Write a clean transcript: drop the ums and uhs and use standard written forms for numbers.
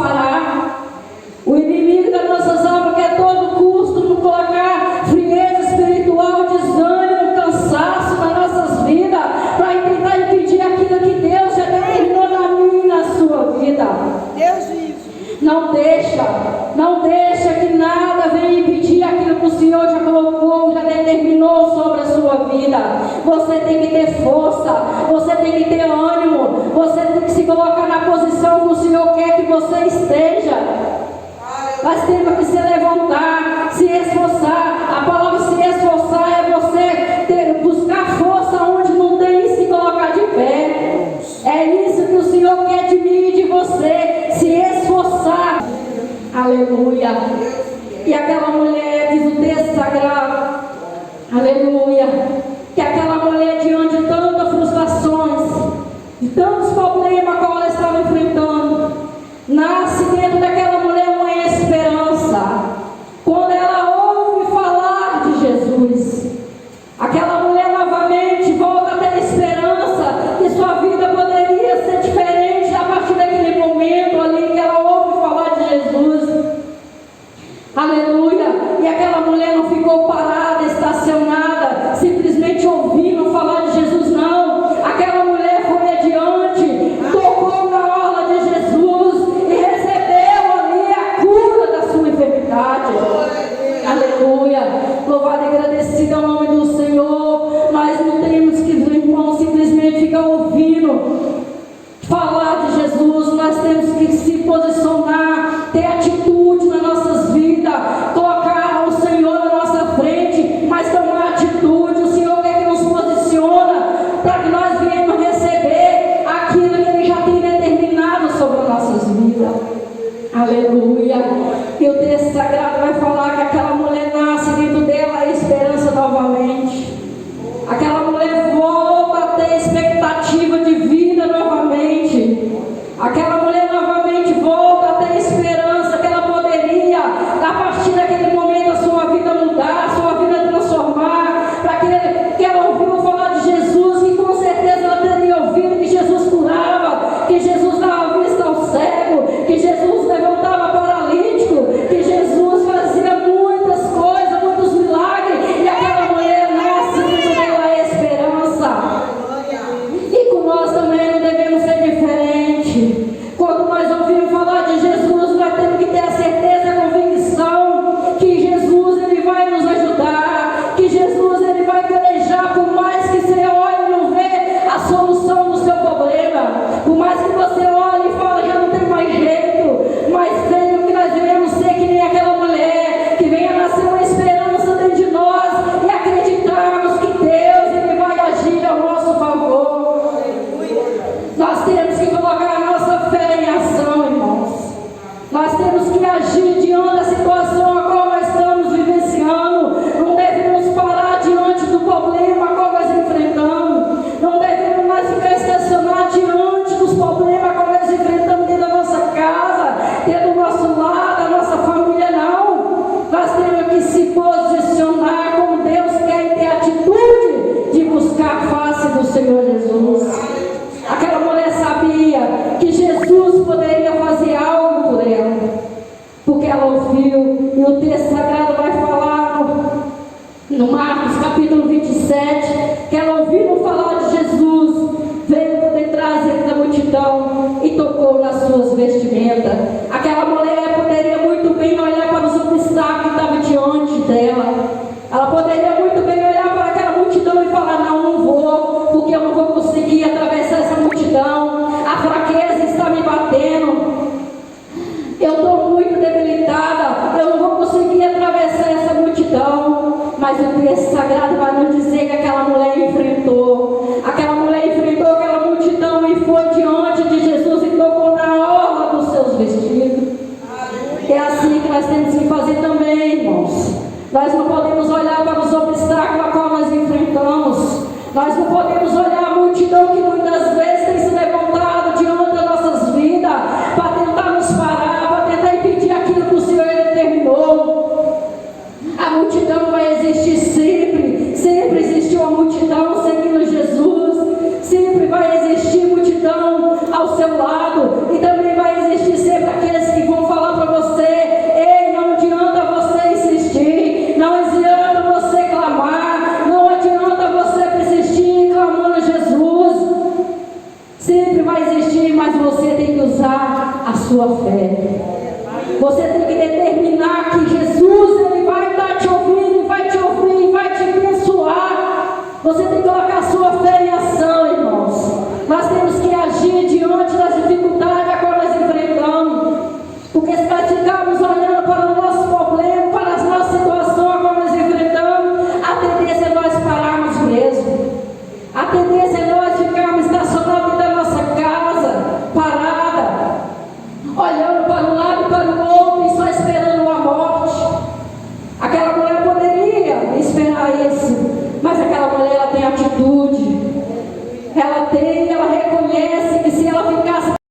parar. O inimigo das nossas almas quer a todo custo nos colocar frieza espiritual, desânimo, cansaço nas nossas vidas, para tentar impedir aquilo que Deus já determinou na minha e na sua vida. Deus vive. Não deixa que nada venha impedir aquilo que o Senhor já colocou, já determinou sobre a sua vida. Você tem que ter força, você tem que ter ânimo, você tem que se colocar na posição que o Senhor quer que você esteja. Nós temos que se levantar, se esforçar. A palavra se esforçar é você buscar força onde não tem e se colocar de pé. É isso que o Senhor quer de mim e de você, se esforçar. Aleluia. E aquela mulher, diz o texto sagrado, aleluia, que aquela mulher, diante de tantas frustrações, de tantos problemas que ela estava enfrentando, nasce dentro daquela mulher uma esperança. Quando ela ouve falar de Jesus, aquela mulher novamente volta a ter esperança que sua vida poderia ser diferente a partir daquele momento ali que ela ouve falar de Jesus. Aleluia. E aquela mulher não ficou parada, estacionada, simplesmente ouvindo falar de Jesus, não. Aquela mulher foi adiante, tocou na orla de Jesus e recebeu ali a cura da sua enfermidade. Aleluia. Louvado e agradecido ao nome do Senhor. Nós não temos que, irmão, simplesmente ficar ouvindo falar de Jesus. Nós temos que se posicionar, ter atitude nas nossas vidas, colocar o Senhor na nossa frente, mas tomar atitude. O Senhor quer que nos posiciona para que nós venhamos receber aquilo que Ele já tem determinado sobre as nossas vidas. Aleluia. E o texto sagrado vai falar que aquela mulher nasce dentro dela a esperança novamente. Aquela mulher volta a ter expectativa de vida novamente. Aquela mulher novamente volta a ter esperança que ela poderia, a partir daquele momento, a sua vida mudar, a sua vida transformar, para que ela ouviu falar de Jesus, e com certeza ela teria ouvido que Jesus curava, que Jesus dava vista ao cego, que Jesus levantava paralítico, que Jesus fazia muitas coisas, muitos milagres, e aquela mulher nasce dentro dela a esperança. E com nós também não devemos ser diferente. Quando nós ouvimos falar de Jesus, nós temos que ter a certeza e a convicção que Jesus, Ele vai nos ajudar, que Jesus, Ele vai pelejar, por mais que você olhe e não vê a solução do seu problema, por mais que você olhe e fale, já não tem mais jeito, mas venha que nós devemos ser que nem aquela mulher, que venha nascer uma esperança dentro de nós e acreditarmos que Deus, Ele vai agir ao nosso favor. Nós temos que colocar a nossa fé em ação, irmãos. Nós temos que agir diante da situação a qual nós estamos vivenciando. Não devemos parar diante do problema a qual nós enfrentamos. Não devemos mais ficar estacionados diante dos problemas a qual nós enfrentamos dentro da nossa casa, dentro do nosso lar, da nossa família, não. Nós temos que se posicionar como Deus quer e ter atitude de buscar a face do Senhor Jesus. Aquela mulher sabia que Jesus poderia fazer algo por ela, porque ela ouviu. E o texto sagrado vai falar no Marcos capítulo 27, que ela ouviu falar de Jesus, veio por detrás da multidão e tocou nas suas vestimentas. Aquela mulher poderia muito bem olhar para os obstáculos que estavam diante dela. Ela poderia muito bem olhar para aquela multidão e falar, não vou, porque eu não vou conseguir atravessar essa multidão, a fraqueza está me batendo, eu estou muito debilitada, eu não vou conseguir atravessar essa multidão. Mas o texto sagrado vai nos dizer que aquela mulher enfrentou aquela multidão e foi diante de Jesus e tocou na orla dos seus vestidos. É assim que nós temos que fazer também, irmãos. Nós não podemos olhar para os obstáculos a qual nós enfrentamos. Nós não podemos olhar a multidão que muitas vezes tem se levantado diante das nossas vidas para tentar nos parar, para tentar impedir aquilo que o Senhor determinou. A multidão vai existir sempre. Sempre existiu a multidão seguindo Jesus. Sempre vai existir multidão ao seu lado. E também vai existir sempre aqueles que sua fé. Você tem que ter